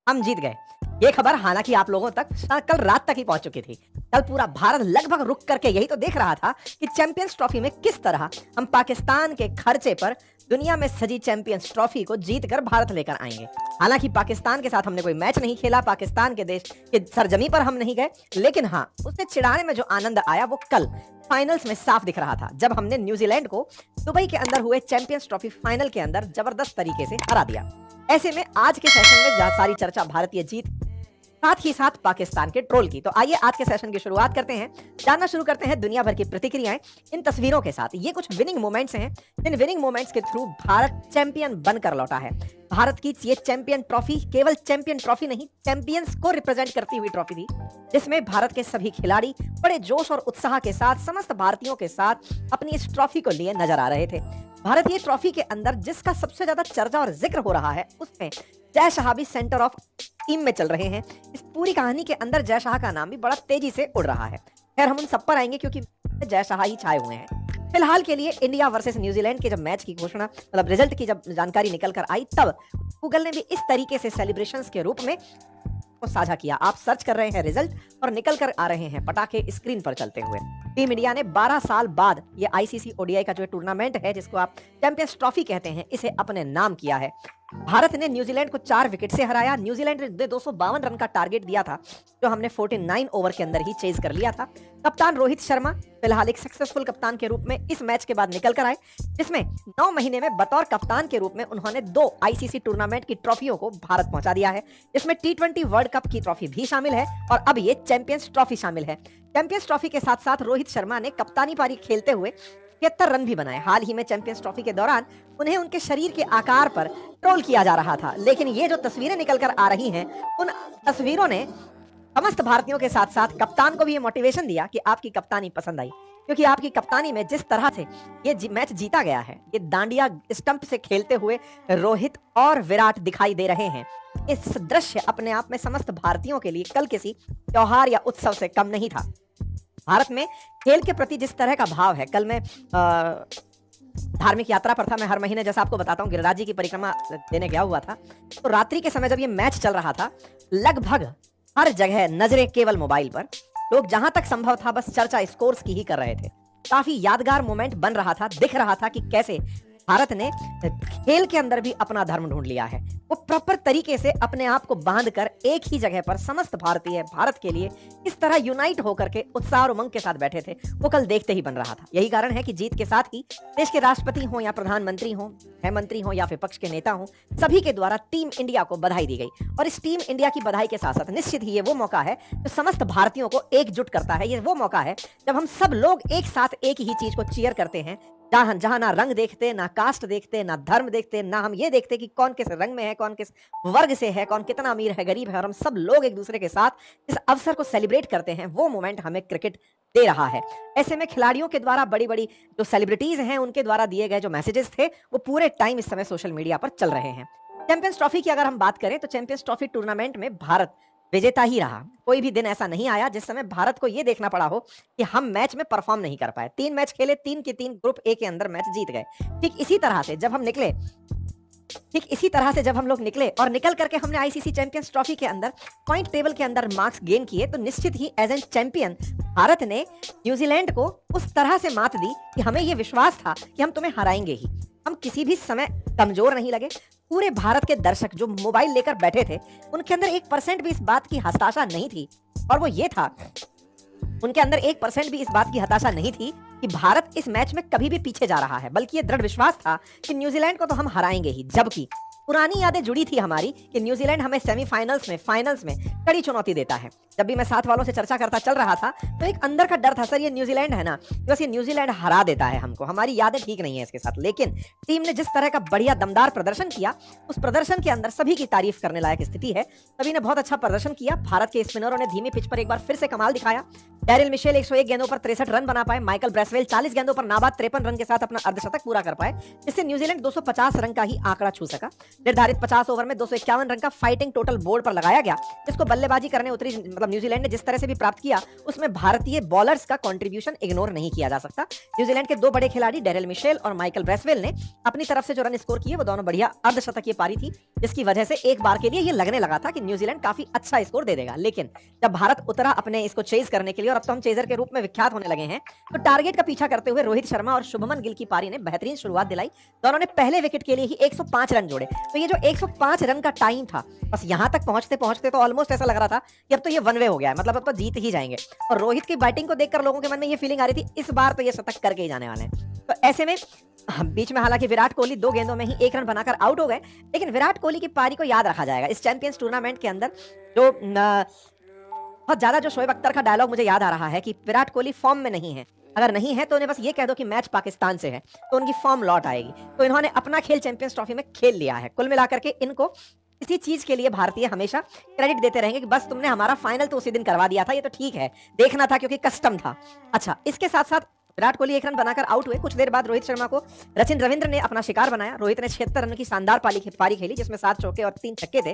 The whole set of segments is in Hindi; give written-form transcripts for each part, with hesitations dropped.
हम जीत गए। ये खबर हालांकि आप लोगों तक कल रात तक ही पहुंच चुकी थी। कल पूरा भारत लगभग रुक करके यही तो देख रहा था कि चैंपियंस ट्रॉफी में किस तरह हम पाकिस्तान के खर्चे पर दुनिया में सजी चैंपियंस ट्रॉफी को जीत कर भारत लेकर आएंगे। हालांकि पाकिस्तान के साथ हमने कोई मैच नहीं खेला, पाकिस्तान के देश के सरजमी पर हम नहीं गए, लेकिन हाँ, उसे चिढ़ाने में जो आनंद आया वो कल फाइनल्स में साफ दिख रहा था, जब हमने न्यूजीलैंड को दुबई के अंदर हुए चैंपियंस ट्रॉफी फाइनल के अंदर जबरदस्त तरीके से हरा दिया। ऐसे में आज के सेशन में जहां सारी चर्चा भारतीय जीत, साथ ही साथ पाकिस्तान के ट्रोल की, तो आइए आज के सेशन की शुरुआत करते हैं। जानना शुरू करते हैं दुनिया भर की प्रतिक्रियाएं इन तस्वीरों के साथ। ये कुछ विनिंग मोमेंट्स हैं, जिन विनिंग मोमेंट्स के थ्रू भारत चैंपियन बनकर लौटा है। भारत की ये चैंपियन ट्रॉफी केवल चैंपियन ट्रॉफी नहीं, चैंपियंस को रिप्रेजेंट करती हुई ट्रॉफी थी, जिसमें भारत के सभी खिलाड़ी बड़े जोश और उत्साह के साथ समस्त भारतीयों के साथ अपनी इस ट्रॉफी को लिए नजर आ रहे थे। भारतीय ट्रॉफी के अंदर जिसका सबसे ज्यादा चर्चा और जिक्र हो रहा है, उसमें जय शाह भी सेंटर ऑफ टीम में चल रहे हैं। इस पूरी कहानी के अंदर जय शाह का नाम भी बड़ा तेजी से उड़ रहा है। खैर, हम उन सब पर आएंगे क्योंकि जय शाह ही छाए हुए हैं। फिलहाल के लिए इंडिया वर्सेस न्यूजीलैंड के जब मैच की घोषणा, मतलब रिजल्ट की जब जानकारी निकल कर आई, तब गूगल ने भी इस तरीके से सेलिब्रेशंस के रूप में को साझा किया। आप सर्च कर रहे हैं रिजल्ट और निकल कर आ रहे हैं पटाखे स्क्रीन पर चलते हुए। टीम इंडिया ने 12 साल बाद ये आईसीसी ओडीआई का जो टूर्नामेंट है, जिसको आप चैंपियंस ट्रॉफी कहते हैं, इसे अपने नाम किया है। भारत ने न्यूजीलैंड को 4 विकेट से हराया। न्यूजीलैंड ने 252 रन का टारगेट दिया था, जो हमने 49 ओवर के अंदर ही चेज कर लिया था। कप्तान रोहित शर्मा फिलहाल एक सक्सेसफुल कप्तान के रूप में इस मैच के बाद निकल कर आए, जिसमें 9 महीने में बतौर कप्तान के रूप में उन्होंने 2 आईसीसी टूर्नामेंट की ट्रॉफियों को भारत पहुंचा दिया है, जिसमें टी20 वर्ल्ड कप की ट्रॉफी भी शामिल है और अब ये चैंपियंस ट्रॉफी शामिल है। चैंपियंस ट्रॉफी के साथ साथ रोहित शर्मा ने कप्तानी पारी खेलते हुए 73 रन भी बनाए। हाल ही में चैंपियंस ट्रॉफी के दौरान उन्हें उनके शरीर के आकार पर ट्रोल किया जा रहा था, लेकिन ये जो तस्वीरें निकल कर आ रही हैं, उन तस्वीरों ने समस्त भारतीयों के साथ साथ कप्तान को भी ये मोटिवेशन दिया कि आपकी कप्तानी पसंद आई, क्योंकि आपकी कप्तानी में जिस तरह से ये मैच जीता गया है, ये डांडिया स्टंप से खेलते हुए रोहित और विराट दिखाई दे रहे हैं। इस दृश्य अपने आप में समस्त भारतीयों के लिए कल किसी त्योहार या उत्सव से कम नहीं था। भारत में खेल के प्रति जिस तरह का भाव है, कल मैं धार्मिक यात्रा पर था। मैं हर महीने, जैसा आपको बताता हूँ, गिरिराज जी की परिक्रमा देने गया हुआ था, तो रात्रि के समय जब ये मैच चल रहा था, लगभग हर जगह नजरें केवल मोबाइल पर। लोग जहां तक संभव था बस चर्चा स्कोर्स की ही कर रहे थे। काफी यादगार मोमेंट बन रहा था, दिख रहा था कि कैसे भारत ने खेल के अंदर भी अपना धर्म ढूंढ लिया है। वो प्रॉपर तरीके से अपने आप को बांध कर एक ही जगह पर समस्त भारतीय भारत के लिए इस तरह यूनाइट होकर के उत्साह और उमंग के साथ बैठे थे, वो कल देखते ही बन रहा था। यही कारण है कि जीत के साथ ही देश के राष्ट्रपति हो या प्रधानमंत्री हो, गृह मंत्री हो या विपक्ष के नेता हो, सभी के द्वारा टीम इंडिया को बधाई दी गई। और इस टीम इंडिया की बधाई के साथ साथ निश्चित ही ये वो मौका है जो समस्त भारतीयों को एकजुट करता है। ये वो मौका है जब हम सब लोग एक साथ एक ही चीज को चीयर करते हैं, जहां ना रंग देखते, ना कास्ट देखते, ना धर्म देखते, ना हम ये देखते कि कौन किस रंग में है, कौन किस वर्ग से है, कौन कितना अमीर है, गरीब है, और हम सब लोग एक दूसरे के साथ इस अवसर को सेलिब्रेट करते हैं। वो मोमेंट हमें क्रिकेट दे रहा है। ऐसे में खिलाड़ियों के द्वारा, बड़ी बड़ी जो सेलिब्रिटीज हैं, उनके द्वारा दिए गए जो मैसेजेस थे, वो पूरे टाइम इस समय सोशल मीडिया पर चल रहे हैं। चैंपियंस ट्रॉफी की अगर हम बात करें तो चैंपियंस ट्रॉफी टूर्नामेंट में भारत विजेता ही रहा। कोई भी दिन ऐसा नहीं आया जिस समय भारत को यह देखना पड़ा हो कि हम मैच में परफॉर्म नहीं कर पाए। 3 मैच खेले, 3 के 3 ग्रुप ए के अंदर मैच जीत गए। ठीक इसी तरह से जब हम लोग निकले और निकल करके हमने आईसीसी चैंपियंस ट्रॉफी के अंदर पॉइंट टेबल के अंदर मार्क्स गेन किए, तो निश्चित ही एज एन चैंपियन भारत ने न्यूजीलैंड को उस तरह से मात दी कि हमें यह विश्वास था कि हम तुम्हें हराएंगे ही। हम किसी भी समय कमजोर नहीं लगे। पूरे भारत के दर्शक जो मोबाइल लेकर बैठे थे, उनके अंदर 1% भी इस बात की हताशा नहीं थी, और वो ये था, उनके अंदर 1% भी इस बात की हताशा नहीं थी कि भारत इस मैच में कभी भी पीछे जा रहा है, बल्कि ये दृढ़ विश्वास था कि न्यूजीलैंड को तो हम हराएंगे ही। जबकि पुरानी यादें जुड़ी थी हमारी कि न्यूजीलैंड हमें सेमीफाइनल्स में, फाइनल्स में कड़ी चुनौती देता है। जब भी मैं साथ वालों से चर्चा करता चल रहा था, तो एक अंदर का डर था, सर ये न्यूजीलैंड है ना, बस ये न्यूजीलैंड हरा देता है हमको, हमारी यादें ठीक नहीं है इसके साथ। लेकिन टीम ने जिस तरह का बढ़िया दमदार प्रदर्शन किया, उस प्रदर्शन के अंदर सभी की तारीफ करने लायक स्थिति है। सभी ने बहुत अच्छा प्रदर्शन किया। भारत के स्पिनरों ने धीमी पिच पर एक बार फिर से कमाल दिखाया। डैरिल मिशेल 101 गेंदों पर 63 रन बना पाए। माइकल ब्रेसवेल 40 गेंदों पर नाबाद 53 रन के साथ अपना अर्धशतक पूरा कर पाए, जिससे न्यूजीलैंड 250 रन का ही आंकड़ा छू सका। निर्धारित 50 ओवर में 251 रन का फाइटिंग टोटल बोर्ड पर लगाया गया, जिसको बल्लेबाजी करने उतरी मतलब न्यूजीलैंड ने जिस तरह से भी प्राप्त किया, उसमें भारतीय बॉलर्स का कंट्रीब्यूशन इग्नोर नहीं किया जा सकता। न्यूजीलैंड के दो बड़े खिलाड़ी डेरिल मिशेल और माइकल ब्रेसवेल ने अपनी तरफ से जो रन स्कोर किए वो दोनों बढ़िया अर्धशतकीय पारी थी, जिसकी वजह से एक बार के लिए ये लगने लगा था कि न्यूजीलैंड काफी अच्छा स्कोर दे देगा। लेकिन जब भारत उतरा अपने इसको चेज करने के लिए, और अब तो हम चेजर के रूप में विख्यात होने लगे हैं, तो टारगेट का पीछा करते हुए रोहित शर्मा और शुभमन गिल की पारी ने बेहतरीन शुरुआत दिलाई। दोनों ने पहले विकेट के लिए ही 105 रन जोड़े। तो ये जो 105 रन का टाइम था, बस यहां तक पहुंचते पहुंचते तो ऑलमोस्ट ऐसा लग रहा था कि अब तो ये वन वे हो गया है, मतलब अब तो जीत ही जाएंगे। और रोहित की बैटिंग को देखकर लोगों के मन में ये फीलिंग आ रही थी इस बार तो ये शतक करके ही जाने वाले हैं। तो ऐसे में बीच में हालांकि विराट कोहली 2 गेंदों में ही 1 रन बनाकर आउट हो गए, लेकिन विराट कोहली की पारी को याद रखा जाएगा। इस चैंपियंस टूर्नामेंट के अंदर जो बहुत ज्यादा जो शोएब अख्तर का डायलॉग मुझे याद आ रहा है कि विराट कोहली फॉर्म में नहीं है, अगर नहीं है तो उन्हें बस ये कह दो कि मैच पाकिस्तान से है तो उनकी फॉर्म लौट आएगी। तो इन्होंने अपना खेल चैंपियंस ट्रॉफी में खेल लिया है। कुल मिलाकर के इनको इसी चीज के लिए भारतीय हमेशा क्रेडिट देते रहेंगे कि बस तुमने हमारा फाइनल तो उसी दिन करवा दिया था, ये तो ठीक है, देखना था क्योंकि कस्टम था। अच्छा, इसके साथ साथ विराट कोहली 1 रन बनाकर आउट हुए। कुछ देर बाद रोहित शर्मा को रचिन रविंद्र ने अपना शिकार बनाया। रोहित ने 76 रन की शानदार पारी खेली, जिसमें 7 चौके और 3 छक्के थे।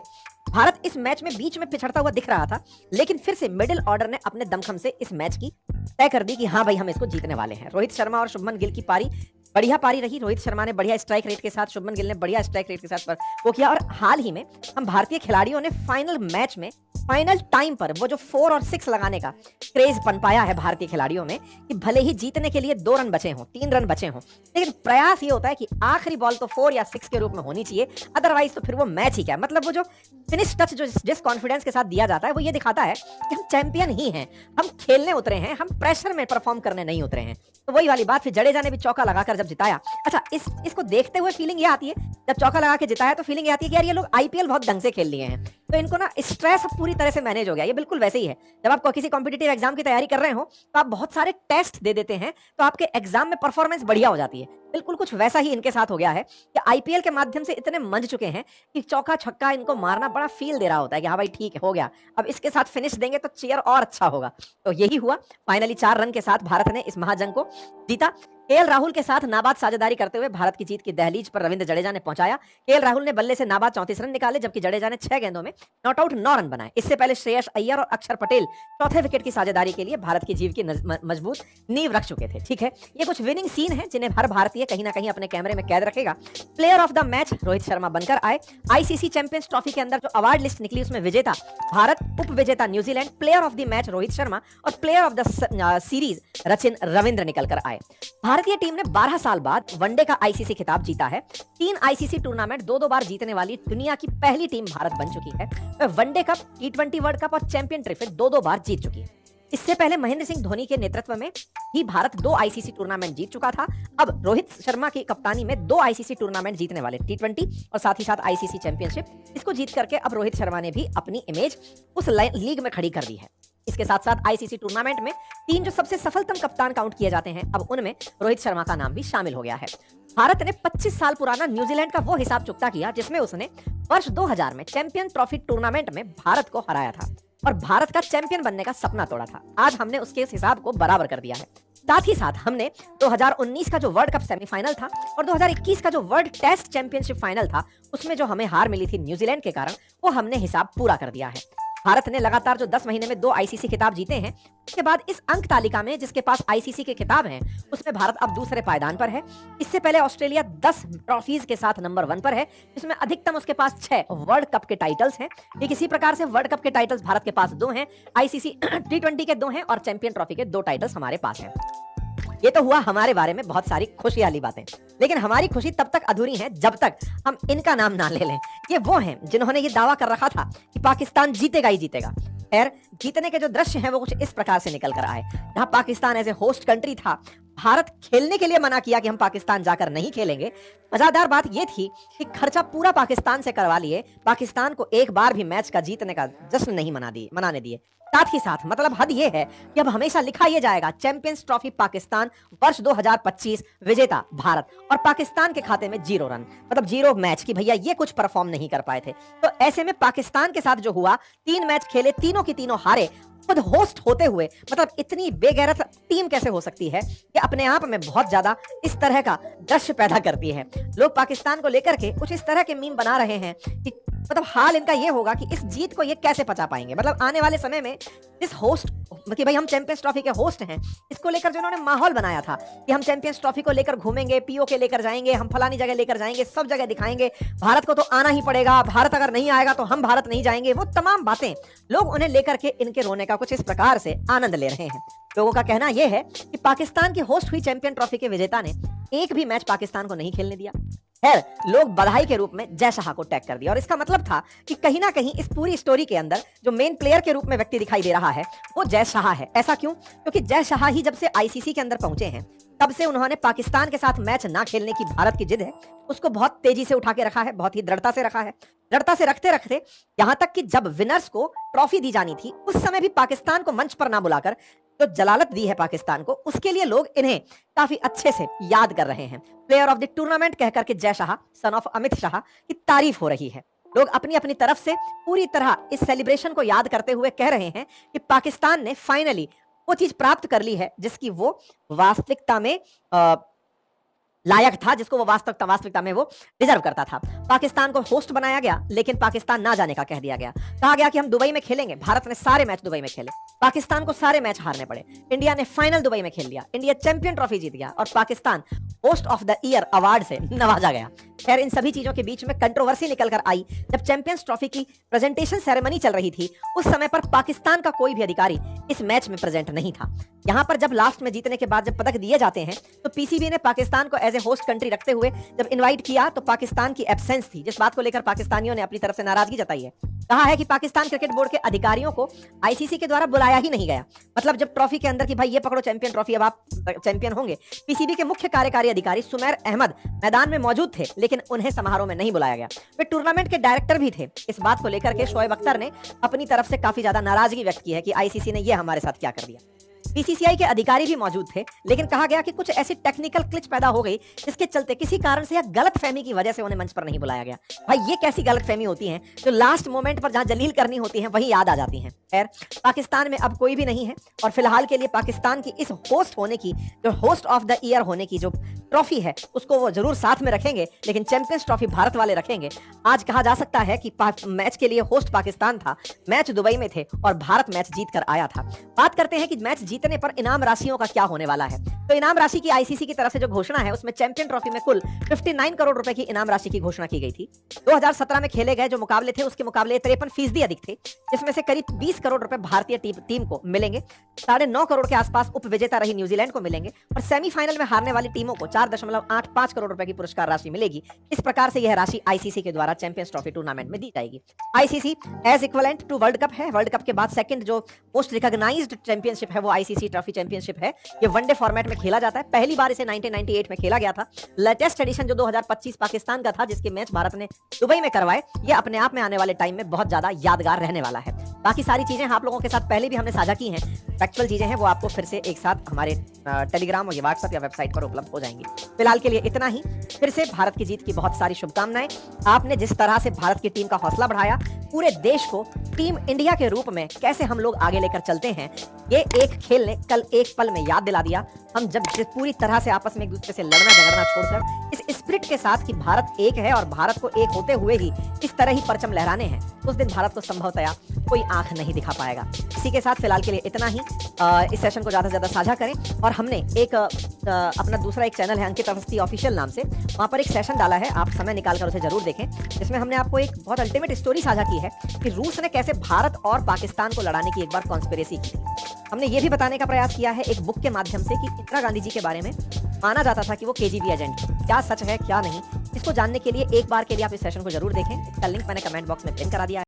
भारत इस मैच में बीच में पिछड़ता हुआ दिख रहा था, लेकिन फिर से मिडिल ऑर्डर ने अपने दमखम से इस मैच की तय कर दी कि हाँ भाई हम इसको जीतने वाले हैं। रोहित शर्मा और शुभमन गिल की पारी बढ़िया पारी रही। रोहित शर्मा ने बढ़िया स्ट्राइक रेट के साथ, शुभमन गिल ने बढ़िया स्ट्राइक रेट के साथ पर वो किया। और हाल ही में हम भारतीय खिलाड़ियों ने फाइनल मैच में फाइनल टाइम पर वो जो 4 और 6 लगाने का क्रेज पनपाया है भारतीय खिलाड़ियों में कि भले ही जीतने के लिए 2 रन बचे हों, 3 रन बचे हों, लेकिन प्रयास ये होता है कि आखिरी बॉल तो 4 या 6 के रूप में होनी चाहिए, अदरवाइज तो फिर वो मैच ही क्या। मतलब वो जो फिनिश टच जो जिस कॉन्फिडेंस के साथ दिया जाता है वो ये दिखाता है कि हम चैंपियन ही हैं, हम खेलने उतरे हैं, हम प्रेशर में परफॉर्म करने नहीं उतरे हैं। तो वही वाली बात, फिर जडेजा ने भी चौका लगाकर जब जिताया। अच्छा, इसको देखते हुए फीलिंग ये आती है, जब चौका लगा के जिताया तो फीलिंग ये आती है कि यार ये लोग आईपीएल बहुत ढंग से खेल लिए हैं, तो इनको ना स्ट्रेस पूरी तरह से मैनेज हो गया। ये बिल्कुल वैसे ही है, जब आप किसी कॉम्पिटिटिव एग्जाम की तैयारी कर रहे हो तो आप बहुत सारे टेस्ट दे देते हैं, तो आपके एग्जाम में परफॉर्मेंस बढ़िया हो जाती है। बिल्कुल कुछ वैसा ही इनके साथ हो गया है कि आईपीएल के माध्यम से इतने मंज चुके हैं कि चौका छक्का इनको मारना बड़ा फील दे रहा होता है कि हाँ भाई ठीक है, हो गया, अब इसके साथ फिनिश देंगे तो चेयर और अच्छा होगा। तो यही हुआ, फाइनली 4 रन के साथ भारत ने इस महाजंग को जीता। केएल राहुल के साथ नाबाद साझेदारी करते हुए भारत की जीत की दहलीज पर रविंद्र जडेजा ने पहुंचाया। केएल राहुल ने बल्ले से नाबाद 34 रन निकाले, जबकि जडेजा ने 6 गेंदों में नॉट आउट 9 रन बनाए। इससे पहले श्रेयस अय्यर और अक्षर पटेल चौथे विकेट की साझेदारी के लिए भारत की जीत की मजबूत नींव रख चुके थे। ठीक है, ये कुछ विनिंग सीन है जिन्हें हर भारतीय कहीं ना कहीं अपने कैमरे में कैद रखेगा। Player of the match Rohit Sharma बनकर आए। आईसीसी चैंपियंस ट्रॉफी के अंदर जो अवार्ड लिस्ट निकली उसमें विजेता भारत, उप विजेता New Zealand, player of the match Rohit Sharma और player of the series Rachin Ravindra निकल कर आए। भारतीय टीम ने 12 साल बाद वनडे का आईसीसी खिताब जीता है। 3 आईसीसी टूर्नामेंट 2-2 बार जीतने वाली दुनिया की पहली टीम भारत बन चुकी है। One day cup, T20 world cup और चैंपियन ट्रॉफी 2-2 बार जीत चुकी है। इससे पहले महेंद्र सिंह धोनी के नेतृत्व में ही भारत 2 आईसीसी टूर्नामेंट जीत चुका था। अब रोहित शर्मा की कप्तानी में 2 आईसीसी टूर्नामेंट जीतने वाले, T20 और साथ ही साथ आईसीसी चैंपियनशिप, इसको जीत करके अब रोहित शर्मा ने भी अपनी इमेज उस लीग में खड़ी कर दी है। इसके साथ साथ आईसीसी टूर्नामेंट में 3 जो सबसे सफलतम कप्तान काउंट किए जाते हैं, अब उनमें रोहित शर्मा का नाम भी शामिल हो गया है। भारत ने 25 साल पुराना न्यूजीलैंड का वो हिसाब चुकता किया जिसमें उसने वर्ष 2000 में चैंपियन ट्रॉफी टूर्नामेंट में भारत को हराया था और भारत का चैंपियन बनने का सपना तोड़ा था। आज हमने उसके इस हिसाब को बराबर कर दिया है। साथ ही साथ हमने 2019 का जो वर्ल्ड कप सेमीफाइनल था और 2021 का जो वर्ल्ड टेस्ट चैंपियनशिप फाइनल था, उसमें जो हमें हार मिली थी न्यूजीलैंड के कारण, वो हमने हिसाब पूरा कर दिया है। भारत ने लगातार जो 10 महीने में 2 आईसीसी खिताब जीते हैं, उसके बाद इस अंक तालिका में जिसके पास आईसीसी के खिताब हैं, उसमें भारत अब दूसरे पायदान पर है। इससे पहले ऑस्ट्रेलिया 10 ट्रॉफीज के साथ नंबर 1 पर है, जिसमें अधिकतम उसके पास 6 वर्ल्ड कप के टाइटल्स हैं। ठीक इसी प्रकार से वर्ल्ड कप के टाइटल्स भारत के पास 2 हैं, आईसीसी T20 के 2 हैं और चैंपियन ट्रॉफी के 2 टाइटल्स हमारे पास हैं। ये तो हुआ हमारे बारे में बहुत सारी खुशी वाली बातें, लेकिन हमारी खुशी तब तक अधूरी है जब तक हम इनका नाम ना ले लें। ये वो हैं जिन्होंने ये दावा कर रखा था कि पाकिस्तान जीतेगा ही जीतेगा। खैर, जीतने के जो दृश्य हैं वो कुछ इस प्रकार से निकल कर आए। जहां Pakistan as a host country था, भारत खेलने के लिए मना किया कि हम पाकिस्तान जाकर नहीं खेलेंगे। मजेदार बात यह थी कि खर्चा पूरा पाकिस्तान से करवा लिए, पाकिस्तान को एक बार भी मैच का जीतने का जश्न नहीं मनाने दिए। साथ ही साथ मतलब हद ये है कि अब हमेशा लिखा ये जाएगा चैंपियंस ट्रॉफी पाकिस्तान वर्ष 2025 विजेता भारत, और पाकिस्तान के खाते में 0 रन, मतलब 0 मैच की भैया ये कुछ परफॉर्म नहीं कर पाए थे। तो ऐसे में पाकिस्तान के साथ जो हुआ, 3 मैच खेले, तीनों की तीनों हारे खुद होस्ट होते हुए, मतलब इतनी बेगैरत टीम कैसे हो सकती है कि अपने आप में बहुत ज्यादा इस तरह का दृश्य पैदा करती है। लोग पाकिस्तान को लेकर के कुछ इस तरह के मीम बना रहे हैं कि मतलब हाल इनका ये होगा कि इस जीत को ये कैसे पचा पाएंगे। मतलब आने वाले समय में इस होस्ट कि भाई हम चैंपियंस ट्रॉफी के होस्ट हैं, इसको लेकर जो उन्होंने माहौल बनाया था कि हम चैंपियंस ट्रॉफी को लेकर घूमेंगे, पीओ के लेकर जाएंगे, हम फलानी जगह लेकर जाएंगे, सब जगह दिखाएंगे, भारत को तो आना ही पड़ेगा, भारत अगर नहीं आएगा तो हम भारत नहीं जाएंगे, वो तमाम बातें लोग उन्हें लेकर के इनके रोने का कुछ इस प्रकार से आनंद ले रहे हैं। लोगों का कहना यह है कि पाकिस्तान की होस्ट हुई चैंपियन ट्रॉफी के विजेता ने एक भी मैच पाकिस्तान को नहीं खेलने दिया। खैर, लोग बधाई के रूप में जय शाह को टैग कर दिया और इसका मतलब था कि कहीं ना कहीं इस पूरी स्टोरी के अंदर जो मेन प्लेयर के रूप में व्यक्ति दिखाई दे रहा है वो जय शाह है। ऐसा क्यों? क्योंकि जय शाह ही जब से आईसीसी के अंदर पहुंचे हैं तब से उन्होंने पाकिस्तान के साथ मैच ना खेलने की भारत की जिद है उसको बहुत तेजी से उठा के रखा है, बहुत ही दृढ़ता से रखा है। दृढ़ता से रखते रखते यहां तक कि जब विनर्स को ट्रॉफी दी जानी थी उस समय भी पाकिस्तान को मंच पर ना बुलाकर जो जलालत दी है पाकिस्तान को, उसके लिए लोग इन्हें काफी अच्छे से याद कर रहे हैं। प्लेयर ऑफ द टूर्नामेंट कहकर के जय शाह सन ऑफ अमित शाह की तारीफ हो रही है। लोग अपनी अपनी तरफ से पूरी तरह इस सेलिब्रेशन को याद करते हुए कह रहे हैं कि पाकिस्तान ने फाइनली वो चीज प्राप्त कर ली है जिसकी वो वास्तविकता में लायक था, जिसको वो वास्तविकता में वो डिजर्व करता था। पाकिस्तान को होस्ट बनाया गया लेकिन पाकिस्तान ना जाने का कह दिया गया। कहा गया कि हम दुबई में खेलेंगे। भारत ने सारे मैच दुबई में खेले, पाकिस्तान को सारे मैच हारने पड़े। इंडिया ने फाइनल दुबई में खेल लिया, इंडिया चैंपियन ट्रॉफी जीत गया और Pakistan host of the year award से नवाजा गया। खैर, इन सभी चीजों के बीच में कंट्रोवर्सी निकलकर आई जब चैंपियंस ट्रॉफी की प्रेजेंटेशन सेरेमनी चल रही थी। उस समय पर पाकिस्तान का कोई भी अधिकारी इस मैच में प्रेजेंट नहीं था। यहां पर जब लास्ट में जीतने के बाद जब पदक दिए जाते हैं तो पीसीबी ने पाकिस्तान को एज ए होस्ट कंट्री रखते हुए जब इनवाइट किया तो पाकिस्तान की एब्सेंस थी, जिस बात को लेकर पाकिस्तानियों ने अपनी तरफ से नाराजगी जताई है। कहा है कि पाकिस्तान क्रिकेट बोर्ड के अधिकारियों को आईसीसी के द्वारा बुलाया ही नहीं गया। मतलब जब ट्रॉफी के अंदर कि भाई ये पकड़ो चैंपियन ट्रॉफी, अब आप चैंपियन होंगे, पीसीबी के मुख्य कार्यकारी अधिकारी सुमेर अहमद मैदान में मौजूद थे लेकिन उन्हें समारोह में नहीं बुलाया गया। वे टूर्नामेंट के डायरेक्टर भी थे। इस बात को लेकर के शोएब अख्तर ने अपनी तरफ से काफी ज्यादा नाराजगी व्यक्त की है कि आईसीसी ने ये हमारे साथ क्या कर दिया। बीसीसीआई के अधिकारी भी मौजूद थे लेकिन कहा गया कि कुछ ऐसी टेक्निकल ग्लिच पैदा हो गई जिसके चलते किसी कारण से या गलतफहमी की वजह से उन्हें मंच पर नहीं बुलाया गया। भाई ये कैसी गलतफहमी होती है जो लास्ट मोमेंट पर जहां जलील करनी होती है वही याद आ जाती हैं। खैर, पाकिस्तान में अब कोई भी नहीं है और फिलहाल के लिए पाकिस्तान की इस होस्ट होने की, जो होस्ट ऑफ द ईयर होने की जो ट्रॉफी है उसको वो जरूर साथ में रखेंगे लेकिन चैंपियंस ट्रॉफी भारत वाले रखेंगे। आज कहा जा सकता है कि मैच के लिए होस्ट पाकिस्तान था, मैच दुबई में थे और भारत मैच जीत कर आया था। बात करते हैं कि मैच जीतने पर इनाम राशियों का क्या होने वाला है। तो इनाम राशि की आईसीसी की तरफ से जो घोषणा है उसमें चैंपियन ट्रॉफी में कुल 59 करोड़ रुपए की इनाम राशि की घोषणा की गई थी। 2017 में खेले गए जो मुकाबले थे उसके मुकाबले 53% अधिक थे, जिसमें से करीब 20 करोड़ रुपए भारतीय टीम को मिलेंगे, 9.5 करोड़ के आसपास उप विजेता रही न्यूजीलैंड को मिलेंगे और सेमीफाइनल में हारने वाली टीमों को 4.85 करोड़ रुपए की पुरस्कार राशि मिलेगी। इस प्रकार से यह राशि आईसीसी के द्वारा चैंपियंस ट्रॉफी टूर्नामेंट में दी जाएगी। ICC as equivalent to world cup है। वर्ल्ड कप के बाद सेकंड जो मोस्ट रिकॉग्नाइज्ड चैंपियनशिप है वो आईसीसी ट्रॉफी चैंपियनशिप है। ये वनडे फॉर्मेट में खेला जाता है। पहली बार इसे 1998 में खेला गया था। लेटेस्ट एडिशन जो 2025 पाकिस्तान का था जिसके मैच भारत ने दुबई में करवाए, ये अपने आप में आने वाले टाइम में बहुत ज्यादा यादगार रहने वाला है। बाकी सारी चीजें आप लोगों के साथ पहले भी हमने साझा की हैं, फैक्चुअल चीजें हैं, वो आपको फिर से एक साथ हमारे टेलीग्राम और व्हाट्सएप या वेबसाइट पर उपलब्ध हो जाएंगी। फिलहाल के लिए इतना ही। फिर से भारत की जीत की बहुत सारी शुभकामनाएं। आपने जिस तरह से भारत की टीम का हौसला बढ़ाया, पूरे देश को टीम इंडिया के रूप में कैसे हम लोग आगे लेकर चलते हैं, ये एक खेल ने कल एक पल में याद दिला दिया। हम जब पूरी तरह से आपस में एक दूसरे से लड़ना झगड़ना छोड़कर इस स्पिरिट के साथ कि भारत एक है और भारत को एक होते हुए ही इस तरह ही परचम लहराने हैं, उस दिन भारत को संभवतया कोई आंख नहीं दिखा पाएगा। इसी के साथ फिलहाल के लिए इतना ही। इस सेशन को ज्यादा से ज्यादा साझा करें और हमने एक अपना दूसरा एक चैनल है अंकित अवस्थी ऑफिशियल नाम से, वहां पर एक सेशन डाला है, आप समय निकालकर उसे जरूर देखें। इसमें हमने आपको एक बहुत अल्टीमेट स्टोरी साझा की है कि रूस ने कैसे भारत और पाकिस्तान को लड़ाने की एक बार कॉन्स्पिरेसी की थी। हमने ये भी बताने का प्रयास किया है एक बुक के माध्यम से कि इंदिरा गांधी जी के बारे में माना जाता था कि वो केजीबी एजेंट थे। क्या सच है क्या नहीं, इसको जानने के लिए एक बार के लिए आप इस सेशन को जरूर देखें। इसका लिंक मैंने कमेंट बॉक्स में पिन करा दिया है।